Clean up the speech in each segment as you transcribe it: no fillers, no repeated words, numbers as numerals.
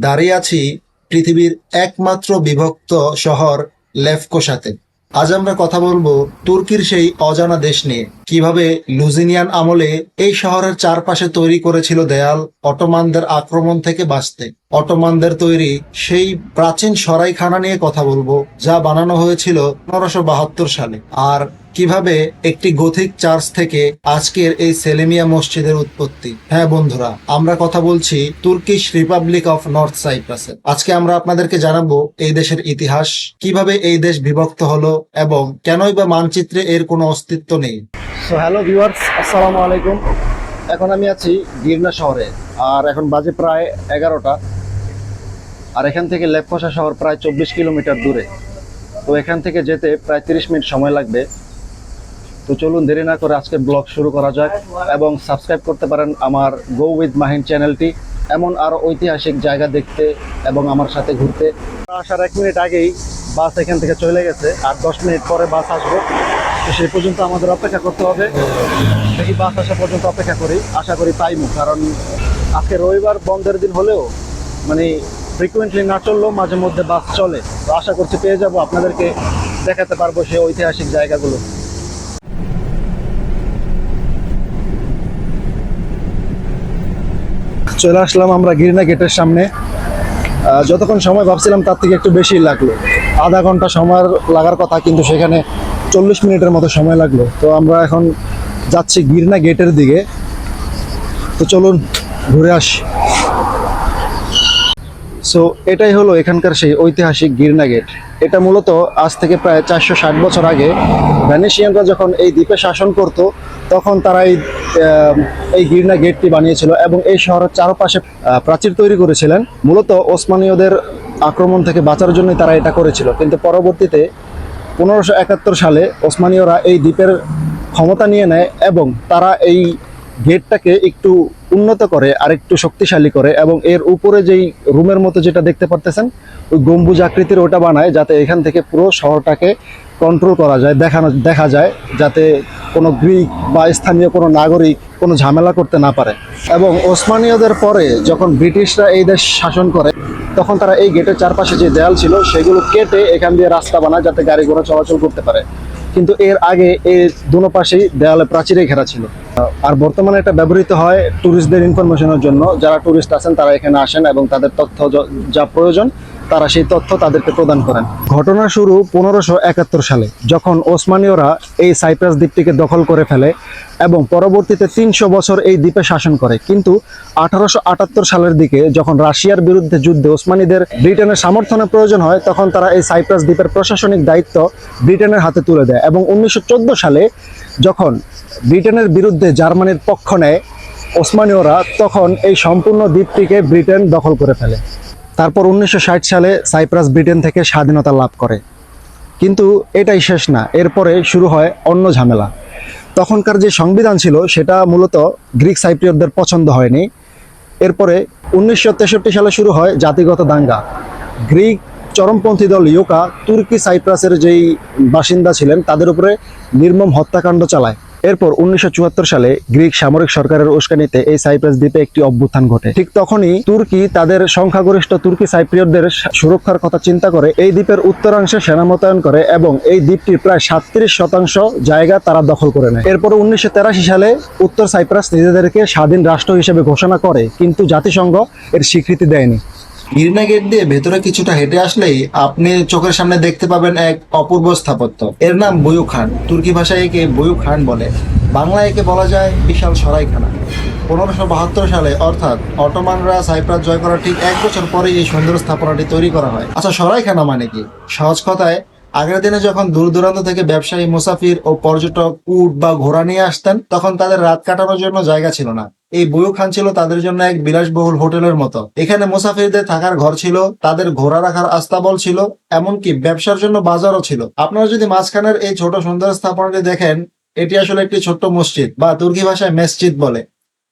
দাঁড়িয়ে আছি পৃথিবীর একমাত্র বিভক্ত শহর লেফকোশাতে। আজ আমরা কথা বলবো তুর্কির সেই অজানা দেশ নিয়ে, কিভাবে লুজিনিয়ান আমলে এই শহরের চারপাশে তৈরি করেছিল দেয়াল অটোমানদের আক্রমণ থেকে বাঁচতে। অটোমানদের তৈরি সেই প্রাচীন সরাইখানা নিয়ে কথা বলবো, যা বানানো হয়েছিল 1572 সালে, আর কিভাবে একটি গথিক চার্চ থেকে আজকের এই সেলেমিয়া মসজিদের উৎপত্তি। হ্যাঁ বন্ধুরা, আমরা কথা বলছি তুর্কিশ রিপাবলিক অফ নর্থ সাইপ্রাসের। আজকে আমরা আপনাদেরকে জানাবো এই দেশের ইতিহাস, কিভাবে এই দেশ বিভক্ত হলো এবং কেনই বা মানচিত্রে এর কোনো অস্তিত্ব নেই। হ্যালো ভিউয়ার্স, আসসালামু আলাইকুম। এখন আমি আছি গির্না শহরে, আর এখন বাজে প্রায় 11টা। আর এখান থেকে লেফকোশা শহর প্রায় 24 কিলোমিটার দূরে। তো এখান থেকে যেতে প্রায় 30 মিনিট সময় লাগবে। তো চলুন দেরি না করে আজকে ব্লগ শুরু করা যাক, এবং সাবস্ক্রাইব করতে পারেন আমার গো উইথ মাহিন চ্যানেলটি, এমন আরও ঐতিহাসিক জায়গা দেখতে এবং আমার সাথে ঘুরতে। আসার 1 মিনিট আগেই বাস এখান থেকে চলে গেছে, আর 10 মিনিট পরে বাস আসবে। তো সেই পর্যন্ত আমাদের অপেক্ষা করতে হবে। দেখি বাস আসা পর্যন্ত অপেক্ষা করি, আশা করি পাইমু। কারণ আজকে রবিবার, বন্ধের দিন হলেও মানে ফ্রিকুয়েন্টলি না চললেও মাঝে মধ্যে বাস চলে। তো আশা করছি পেয়ে যাব, আপনাদেরকে দেখাতে পারবো সেই ঐতিহাসিক জায়গাগুলো। চলে আসলাম আমরা গির্না গেটের সামনে। যতক্ষণ সময় ভাবছিলাম তার থেকে একটু বেশি লাগলো, আধা ঘন্টা সময় লাগার কথা, কিন্তু সেখানে 40 মিনিটের মতো সময় লাগলো। তো আমরা এখন যাচ্ছি গির্না গেটের দিকে। তো চলুন ঘুরে আসি। সো এটাই হলো এখানকার সেই ঐতিহাসিক গির্না গেট। এটা মূলত আজ থেকে প্রায় 460 বছর আগে ভ্যানিসিয়ানরা যখন এই দ্বীপে শাসন করত, তখন তারা এই গির্না গেটটি বানিয়েছিল এবং এই শহরের চারপাশে প্রাচীর তৈরি করেছিলেন। মূলত ওসমানীয়দের আক্রমণ থেকে বাঁচার জন্যই তারা এটা করেছিল। কিন্তু পরবর্তীতে 1571 সালে ওসমানীয়রা এই দ্বীপের ক্ষমতা নিয়ে নেয় এবং তারা এই গেটটাকে একটু উন্নত করে, আর একটু শক্তিশালী করে, এবং এর উপরে যেই রুমের মতো যেটা দেখতে পারতেছেন, ওই গম্বুজ আকৃতির ওটা বানায়, যাতে এখান থেকে পুরো শহরটাকে কন্ট্রোল করা যায়, দেখা যায়, যাতে কোনো গ্রিক বা স্থানীয় কোনো নাগরিক কোনো ঝামেলা করতে না পারে। এবং ওসমানীয়দের পরে যখন ব্রিটিশরা এই দেশ শাসন করে, তখন তারা এই গেটের চারপাশে যে দেয়াল ছিল সেগুলো কেটে এখান দিয়ে রাস্তা বানায়, যাতে গাড়ি ঘোড়া চলাচল করতে পারে। কিন্তু এর আগে এই দুনো পাশেই দেয়ালে প্রাচীরে ঘেরা ছিল। আর বর্তমানে এটা ব্যবহৃত হয় ট্যুরিস্টদের ইনফরমেশনের জন্য। যারা ট্যুরিস্ট আছেন তারা এখানে আসেন এবং তাদের তথ্য যা প্রয়োজন তারা সেই তথ্য তাদেরকে প্রদান করেন। ঘটনা শুরু 1571 সালে, যখন ওসমানীয়রা এই সাইপ্রাস দ্বীপটিকে দখল করে ফেলে এবং পরবর্তীতে 300 বছর এই দ্বীপে শাসন করে। কিন্তু 1878 সালের দিকে যখন রাশিয়ার বিরুদ্ধে যুদ্ধে ওসমানীদের ব্রিটেনের সমর্থনের প্রয়োজন হয়, তখন তারা এই সাইপ্রাস দ্বীপের প্রশাসনিক দায়িত্ব ব্রিটেনের হাতে তুলে দেয়। এবং 1914 সালে যখন ব্রিটেনের বিরুদ্ধে জার্মানির পক্ষ নেয় ওসমানীয়রা, তখন এই সম্পূর্ণ দ্বীপটিকে ব্রিটেন দখল করে ফেলে। তারপর 1960 সালে সাইপ্রাস ব্রিটেন থেকে স্বাধীনতা লাভ করে। কিন্তু এটাই শেষ না, এরপরে শুরু হয় অন্য ঝামেলা। তখনকার যে সংবিধান ছিল সেটা মূলত গ্রিক সাইপ্রিয়তদের পছন্দ হয়নি। এরপরে 1963 সালে শুরু হয় জাতিগত দাঙ্গা। গ্রিক চরমপন্থী দল ইউকা তুর্কি সাইপ্রাসের যেই বাসিন্দা ছিলেন তাদের উপরে নির্মম হত্যাকাণ্ড চালায়। এরপর 1974 সালে গ্রিক সামরিক সরকারের উস্কানিতে এই সাইপ্রাস দ্বীপে একটি অভ্যুত্থান ঘটে। ঠিক তখনই তুর্কি তাদের সংখ্যাগরিষ্ঠ তুর্কি সাইপ্রিয়তদের সুরক্ষার কথা চিন্তা করে এই দ্বীপের উত্তরাংশে সেনা মোতায়েন করে এবং এই দ্বীপটির প্রায় 37% জায়গা তারা দখল করে নেয়। এরপর 1983 সালে উত্তর সাইপ্রাস নিজেদেরকে স্বাধীন রাষ্ট্র হিসেবে ঘোষণা করে, কিন্তু জাতিসংঘ এর স্বীকৃতি দেয়নি। গির্না গেট দিয়ে ভেতরে কিছুটা হেঁটে আসলেই আপনি চোখের সামনে দেখতে পাবেন এক অপূর্ব স্থাপত্য। এর নাম বুয়ু খান। তুর্কি ভাষায় একে বুয়ু খান বলে, বাংলায় একে বলা যায় বিশাল সরাইখানা। 1572 সালে, অর্থাৎ অটোমানরা সাইপ্রাস জয় করার ঠিক 1 বছর পরে এই সুন্দর স্থাপনাটি তৈরি করা হয়। আচ্ছা, সরাইখানা মানে কি? সহজ কথায়, আগের দিনে যখন দূর দূরান্ত থেকে ব্যবসায়ী, মুসাফির ও পর্যটক উট বা ঘোড়া নিয়ে আসতেন, তখন তাদের রাত কাটানোর জন্য জায়গা ছিল না। এই বুয়ু খান ছিল তাদের জন্য এক বিলাসবহুল হোটেলের মতো। এখানে মুসাফিরদের থাকার ঘর ছিল, তাদের ঘোড়া রাখার আস্তাবল ছিল, এমনকি ব্যবসার জন্য বাজারও ছিল। আপনারা যদি মাঝখানের এই ছোট সুন্দর স্থাপনাটি দেখেন, এটি আসলে একটি ছোট্ট মসজিদ, বা তুর্কি ভাষায় মসজিদ বলে।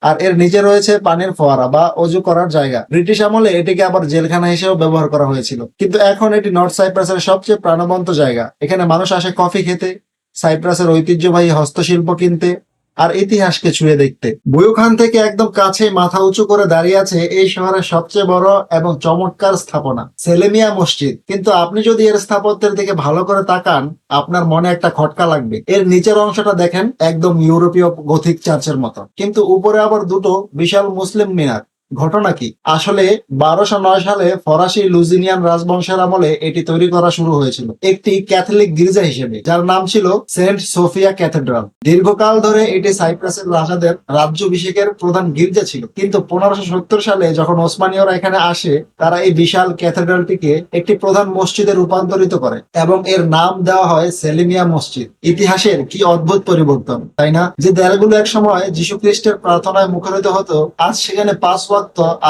আর এর নিচে রয়েছে পানির ফোয়ারা বা অজু করার জায়গা। ব্রিটিশ আমলে এটিকে আবার জেলখানা হিসেবে ব্যবহার করা হয়েছিল, কিন্তু এখন এটি নর্থ সাইপ্রাসের সবচেয়ে প্রাণবন্ত জায়গা। এখানে মানুষ আসে কফি খেতে, সাইপ্রাসের ঐতিহ্যবাহী হস্তশিল্প কিনতে, আর ইতিহাসকে ছুঁয়ে দেখতে। বুয়ু খান থেকে একদম কাছে মাথা উঁচু করে দাঁড়িয়ে আছে এই শহরের সবচেয়ে বড় এবং চমৎকার স্থাপনা সেলেমিয়া মসজিদ। কিন্তু আপনি যদি এর স্থাপত্যের দিকে ভালো করে তাকান, আপনার মনে একটা খটকা লাগবে। এর নিচের অংশটা দেখেন একদম ইউরোপীয় গথিক চার্চের মতো, কিন্তু উপরে আবার দুটো বিশাল মুসলিম মিনার। ঘটনা কি? আসলে 1209 সালে ফরাসি লুজিনিয়ান রাজবংশের আমলে এটি তৈরি করা শুরু হয়েছিল একটি ক্যাথলিক গির্জা হিসেবে, যার নাম ছিল সেন্ট সোফিয়া ক্যাথেড্রাল। দীর্ঘকাল ধরে এটি সাইপ্রাসের রাজাদের রাজ্যাভিষেকের প্রধান গির্জা ছিল, কিন্তু 1570 সালে যখন ওসমানীয়রা এখানে আসে, তারা এই বিশাল ক্যাথেড্রালটিকে একটি প্রধান মসজিদে রূপান্তরিত করে এবং এর নাম দেওয়া হয় সেলিমিয়া মসজিদ। ইতিহাসের কি অদ্ভুত পরিবর্তন, তাই না? যে দেয়ালগুলো এক সময় যীশু খ্রিস্টের প্রার্থনায় মুখরিত হতো, আজ সেখানে 5 ওয়াক্ত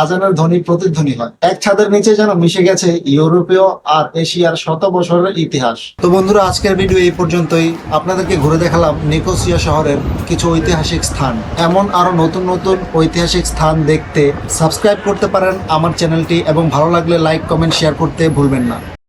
আজানের ধ্বনি প্রতিধ্বনি হয়। এক ছাদের নিচে যেন মিশে গেছে ইউরোপীয় আর এশিয়ার শত বছরের ইতিহাস। তো বন্ধুরা, আজকের ভিডিও এই পর্যন্তই। আপনাদেরকে ঘুরে দেখালাম নিকোসিয়া শহরের কিছু ঐতিহাসিক স্থান। এমন আরো নতুন নতুন ঐতিহাসিক স্থান দেখতে সাবস্ক্রাইব করতে পারেন আমার চ্যানেলটি, এবং ভালো লাগলে লাইক, কমেন্ট, শেয়ার করতে ভুলবেন না।